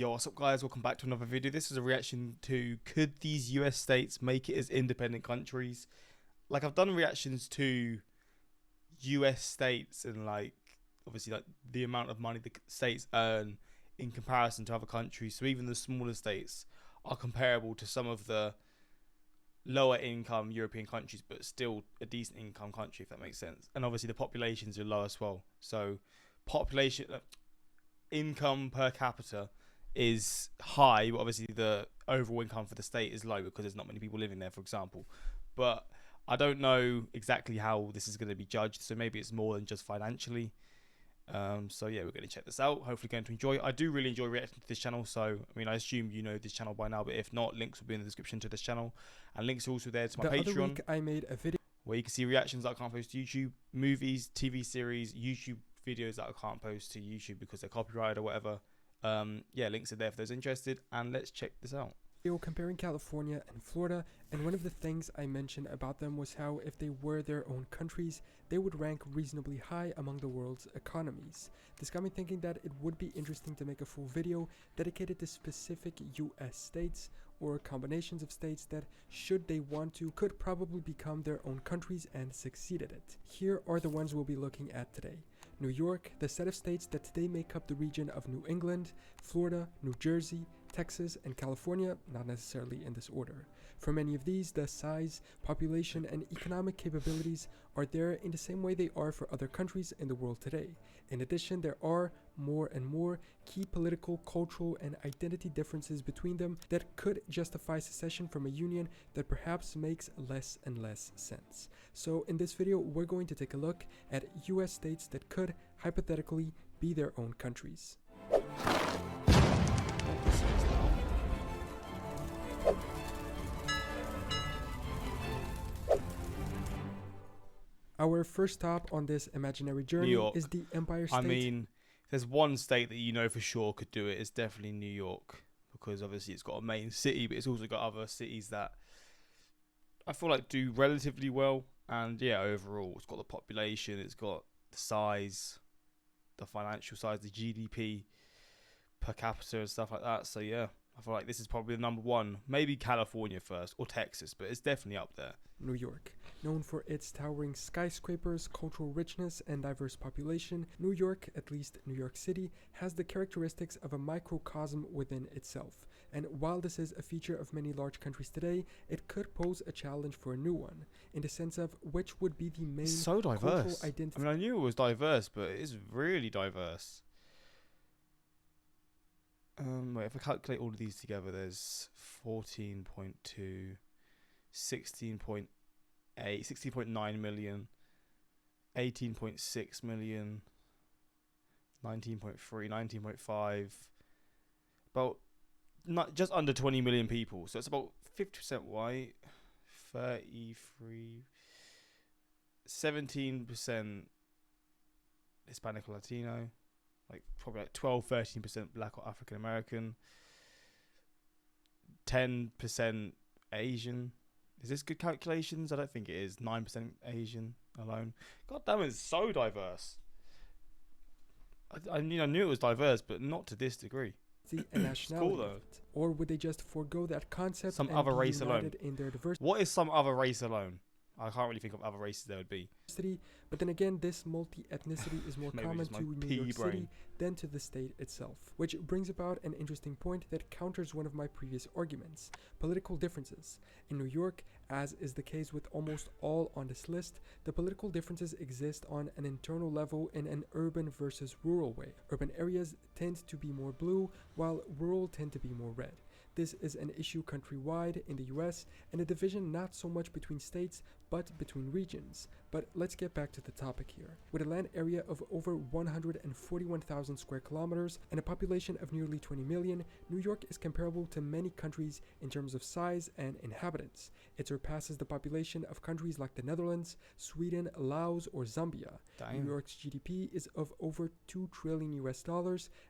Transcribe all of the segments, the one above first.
Yo, what's up guys, welcome back to another video. This is a reaction to could these US states make it as independent countries. Like, I've done reactions to US states and like obviously like the amount of money the states earn in comparison to other countries. So even the smaller states are comparable to some of the lower income European countries, but still a decent income country, if that makes sense. And obviously the populations are low as well. So population income per capita is high, but obviously the overall income for the state is low because there's not many people living there, for example. But I don't know exactly how this is going to be judged, so maybe it's more than just financially. So yeah, we're going to check this out. Hopefully going to enjoy it. I do really enjoy reacting to this channel, so I mean, I assume you know this channel by now, but if not, links will be in the description to this channel, and links are also there to my Patreon. The other week I made a video where you can see reactions that I can't post to YouTube, movies, TV series, YouTube videos that I can't post to YouTube because they're copyrighted or whatever. Yeah, links are there for those interested, and let's check this out. comparing California and Florida, and one of the things I mentioned about them was how if they were their own countries, they would rank reasonably high among the world's economies. This got me thinking that it would be interesting to make a full video dedicated to specific US states or combinations of states that, should they want to, could probably become their own countries and succeed at it. Here are the ones we'll be looking at today. New York, the set of states that today make up the region of New England, Florida, New Jersey, Texas, and California, not necessarily in this order. For many of these, the size, population, and economic capabilities are there in the same way they are for other countries in the world today. In addition, there are more and more key political, cultural, and identity differences between them that could justify secession from a union that perhaps makes less and less sense. So in this video, we're going to take a look at US states that could hypothetically be their own countries. Our first stop on this imaginary journey is the Empire State. I mean, there's one state that you know for sure could do it. It's definitely New York, because obviously it's got a main city, but it's also got other cities that I feel like do relatively well. And yeah, overall, it's got the population, it's got the size, the financial size, the GDP per capita and stuff like that. So yeah, I feel like this is probably the number one. Maybe California first, or Texas, but it's definitely up there. New York. Known for its towering skyscrapers, cultural richness, and diverse population, New York, at least New York City, has the characteristics of a microcosm within itself. And while this is a feature of many large countries today, it could pose a challenge for a new one, in the sense of which would be the main cultural identity. I mean, I knew it was diverse, but it is really diverse. Wait, if I calculate all of these together, there's 14.2, 16.8, 16.9 million, 18.6 million, 19.3, 19.5, about not just under 20 million people. So it's about 50% white, 33, 17% Hispanic or Latino, like probably like 12-13% Black or African American, 10% Asian. Is this good calculations? I don't think it is. 9% Asian alone. God damn, it's so diverse. I knew it was diverse, but not to this degree. A nationality, cool though. Or would they just forego that concept? Some and other be race alone. In their diversity? What is some other race alone? I can't really think of other races there would be. But then again, this multi-ethnicity is more common to New York City than to the state itself. Which brings about an interesting point that counters one of my previous arguments: political differences. In New York, as is the case with almost all on this list, the political differences exist on an internal level in an urban versus rural way. Urban areas tend to be more blue, while rural tend to be more red. This is an issue countrywide in the US, and a division not so much between states, but between regions. But let's get back to the topic here. With a land area of over 141,000 square kilometers and a population of nearly 20 million, New York is comparable to many countries in terms of size and inhabitants. It surpasses the population of countries like the Netherlands, Sweden, Laos, or Zambia. New York's GDP is of over $2 trillion US,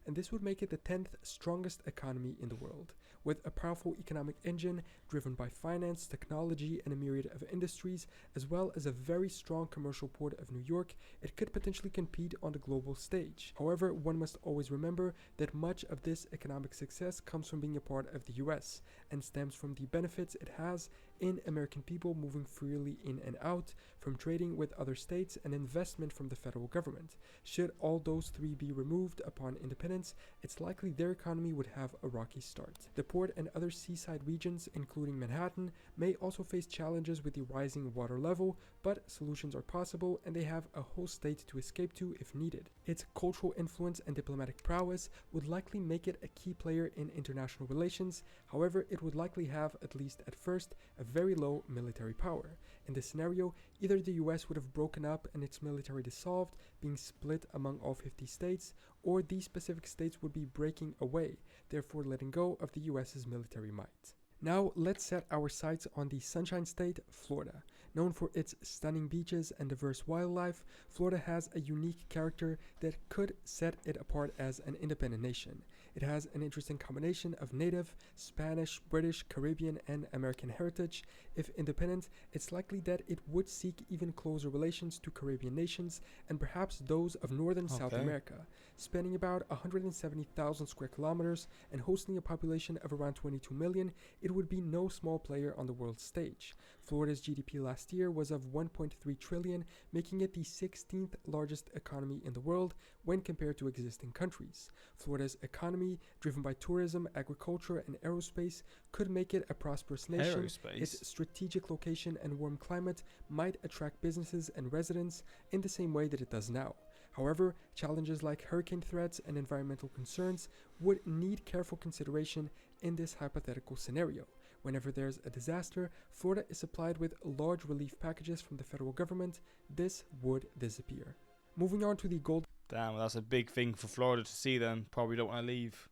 and this would make it the 10th strongest economy in the world. With With a powerful economic engine driven by finance, technology, and a myriad of industries, as well as a very strong commercial port of New York, it could potentially compete on the global stage. However, one must always remember that much of this economic success comes from being a part of the US and stems from the benefits it has in American people moving freely in and out, from trading with other states and investment from the federal government. Should all those three be removed upon independence, it's likely their economy would have a rocky start. The port and other seaside regions, including Manhattan, may also face challenges with the rising water level, but solutions are possible and they have a whole state to escape to if needed. Its cultural influence and diplomatic prowess would likely make it a key player in international relations. However, it would likely have, at least at first, a very low military power. In this scenario, either the US would have broken up and its military dissolved, being split among all 50 states, or these specific states would be breaking away, therefore letting go of the US's military might. Now let's set our sights on the Sunshine State, Florida. Known for its stunning beaches and diverse wildlife, Florida has a unique character that could set it apart as an independent nation. It has an interesting combination of native, Spanish, British, Caribbean, and American heritage. If independent, it's likely that it would seek even closer relations to Caribbean nations and perhaps those of Northern South America. Spanning about 170,000 square kilometers and hosting a population of around 22 million, it would be no small player on the world stage. Florida's GDP last year was of 1.3 trillion, making it the 16th largest economy in the world when compared to existing countries. Florida's economy, driven by tourism, agriculture, and aerospace, could make it a prosperous nation. Its strategic location and warm climate might attract businesses and residents in the same way that it does now. However, challenges like hurricane threats and environmental concerns would need careful consideration in this hypothetical scenario. Whenever there's a disaster, Florida is supplied with large relief packages from the federal government. This would disappear. Moving on to the gold. Damn, that's a big thing for Florida to see then. Probably don't want to leave.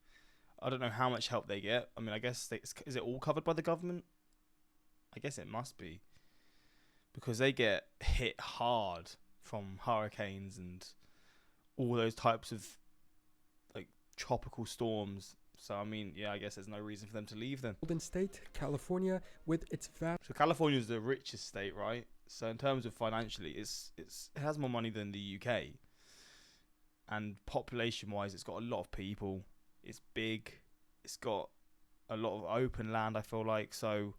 I don't know how much help they get. I mean, I guess is it all covered by the government? I guess it must be. Because they get hit hard from hurricanes and all those types of like tropical storms. So, I mean, yeah, I guess there's no reason for them to leave then. Golden State, California, with its vast... So California is the richest state, right? So in terms of financially, it has more money than the UK. And population-wise, it's got a lot of people. It's big. It's got a lot of open land, I feel like. So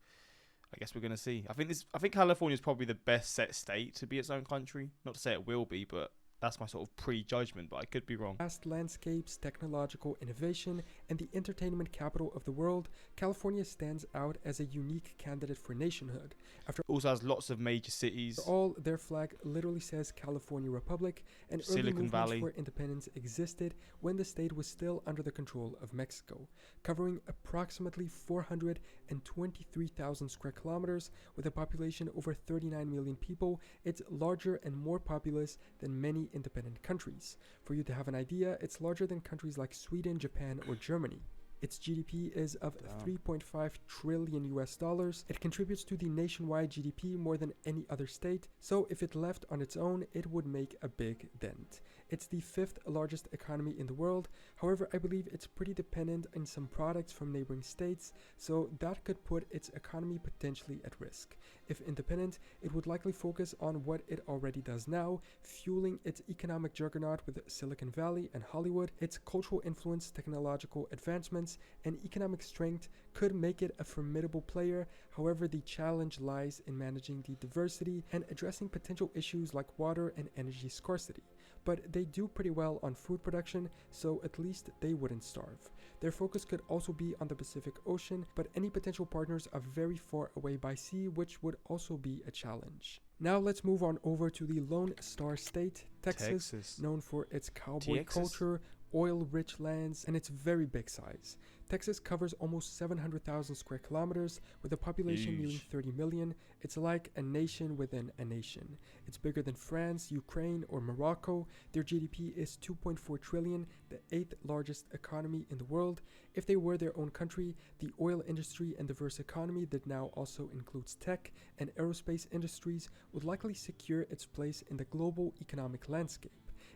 I guess we're going to see. I think California is probably the best set state to be its own country. Not to say it will be, but that's my sort of prejudgment, but I could be wrong. Vast landscapes, technological innovation, and the entertainment capital of the world, California stands out as a unique candidate for nationhood. After also has lots of major cities. For all, their flag literally says California Republic, and early movements Valley for independence existed when the state was still under the control of Mexico, covering approximately 423,000 square kilometers with a population over 39 million people. It's larger and more populous than many independent countries. For you to have an idea, it's larger than countries like Sweden, Japan, or Germany. Its GDP is of 3.5 trillion US dollars. It contributes to the nationwide GDP more than any other state, so if it left on its own, it would make a big dent. It's the 5th largest economy in the world. However, I believe it's pretty dependent on some products from neighboring states, so that could put its economy potentially at risk. If independent, it would likely focus on what it already does now, fueling its economic juggernaut with Silicon Valley and Hollywood. Its cultural influence, technological advancements, and economic strength could make it a formidable player. However, the challenge lies in managing the diversity and addressing potential issues like water and energy scarcity. But they do pretty well on food production, so at least they wouldn't starve. Their focus could also be on the Pacific Ocean, but any potential partners are very far away by sea, which would also be a challenge. Now let's move on over to the Lone Star State, Texas. Known for its cowboy culture, oil-rich lands, and its very big size. Texas covers almost 700,000 square kilometers with a population nearing 30 million. It's like a nation within a nation. It's bigger than France, Ukraine, or Morocco. Their GDP is 2.4 trillion, the 8th largest economy in the world. If they were their own country, the oil industry and diverse economy that now also includes tech and aerospace industries would likely secure its place in the global economic landscape.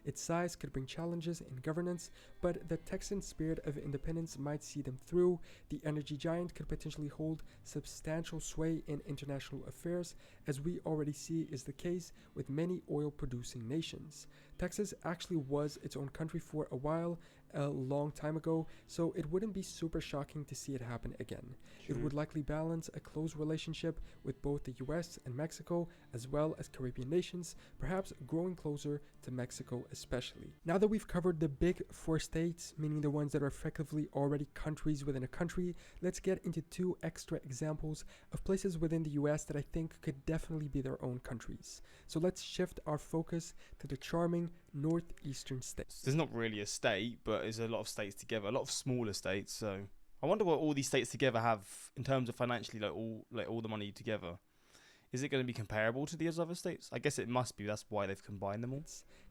Its size could bring challenges in governance, but the Texan spirit of independence might see them through. The energy giant could potentially hold substantial sway in international affairs, as we already see is the case with many oil-producing nations. Texas actually was its own country for a while, a long time ago, so it wouldn't be super shocking to see it happen again. True. It would likely balance a close relationship with both the US and Mexico, as well as Caribbean nations, perhaps growing closer to Mexico especially. Now that we've covered the big four states, meaning the ones that are effectively already countries within a country, let's get into two extra examples of places within the US that I think could definitely be their own countries. So let's shift our focus to the charming Northeastern States. There's not really a state, but there's a lot of states together, a lot of smaller states. So I wonder what all these states together have in terms of financially, like all the money together. Is it going to be comparable to these other states? I guess it must be. That's why they've combined them all.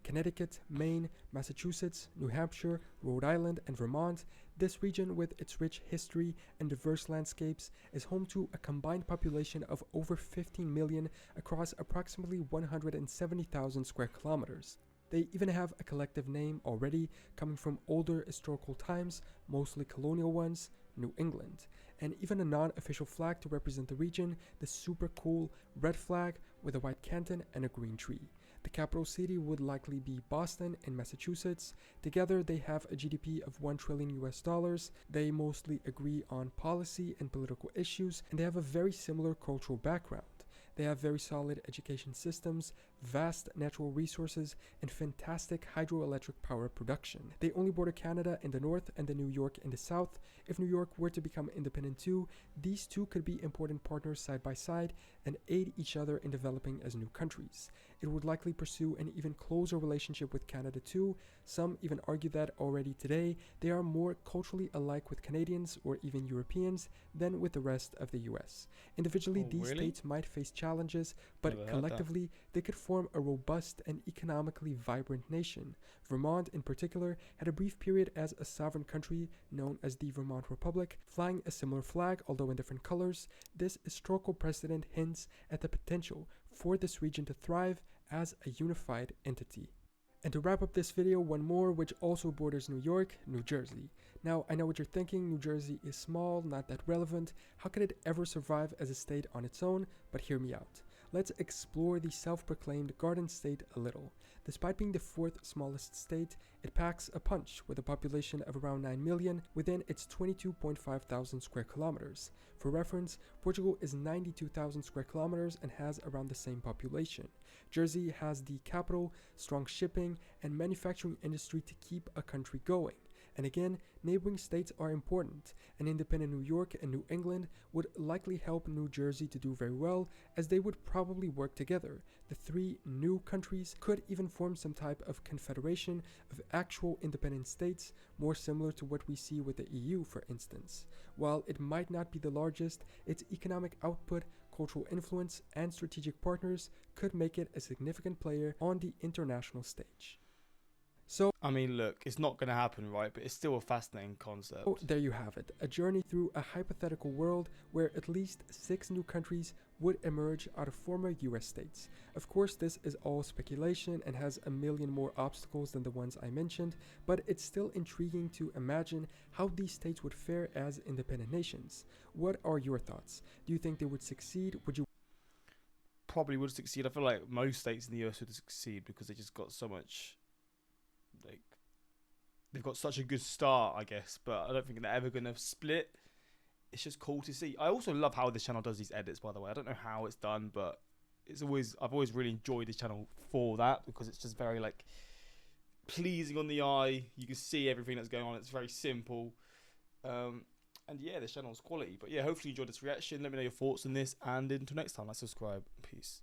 Connecticut, Maine, Massachusetts, New Hampshire, Rhode Island, and Vermont. This region, with its rich history and diverse landscapes, is home to a combined population of over 15 million across approximately 170,000 square kilometers. They even have a collective name already, coming from older historical times, mostly colonial ones, New England, and even a non-official flag to represent the region, the super cool red flag with a white canton and a green tree. The capital city would likely be Boston in Massachusetts. Together they have a GDP of $1 trillion US. They mostly agree on policy and political issues, and they have a very similar cultural background. They have very solid education systems, vast natural resources, and fantastic hydroelectric power production. They only border Canada in the north and the New York in the south. If New York were to become independent too, these two could be important partners side by side and aid each other in developing as new countries. It would likely pursue an even closer relationship with Canada too. Some even argue that already today they are more culturally alike with Canadians or even Europeans than with the rest of the US. Individually, these states might face challenges, but collectively they could form a robust and economically vibrant nation. Vermont in particular had a brief period as a sovereign country known as the Vermont Republic, flying a similar flag although in different colors. This historical precedent hints at the potential for this region to thrive as a unified entity. And to wrap up this video, one more which also borders New York, New Jersey. Now, I know what you're thinking, New Jersey is small, not that relevant. How could it ever survive as a state on its own? But hear me out. Let's explore the self-proclaimed Garden State a little. Despite being the fourth smallest state, it packs a punch with a population of around 9 million within its 22.5 thousand square kilometers. For reference, Portugal is 92,000 square kilometers and has around the same population. Jersey has the capital, strong shipping, and manufacturing industry to keep a country going. And again, neighboring states are important. An independent New York and New England would likely help New Jersey to do very well, as they would probably work together. The three new countries could even form some type of confederation of actual independent states, more similar to what we see with the EU, for instance. While it might not be the largest, its economic output, cultural influence, and strategic partners could make it a significant player on the international stage. So, I mean, look, it's not going to happen, right? But it's still a fascinating concept. Oh, there you have it. A journey through a hypothetical world where at least 6 new countries would emerge out of former US states. Of course, this is all speculation and has a million more obstacles than the ones I mentioned, but it's still intriguing to imagine how these states would fare as independent nations. What are your thoughts? Do you think they would succeed? Would you Probably would succeed. I feel like most states in the US would succeed because they just got so much, like, they've got such a good start, I guess, but I don't think they're ever going to split. It's just cool to see. I also love how this channel does these edits, by the way. I don't know how it's done, but I've always really enjoyed this channel for that, because it's just very, like, pleasing on the eye. You can see everything that's going on. It's very simple. And yeah, this channel's quality. But yeah, hopefully you enjoyed this reaction. Let me know your thoughts on this, and until next time, like, subscribe. Peace.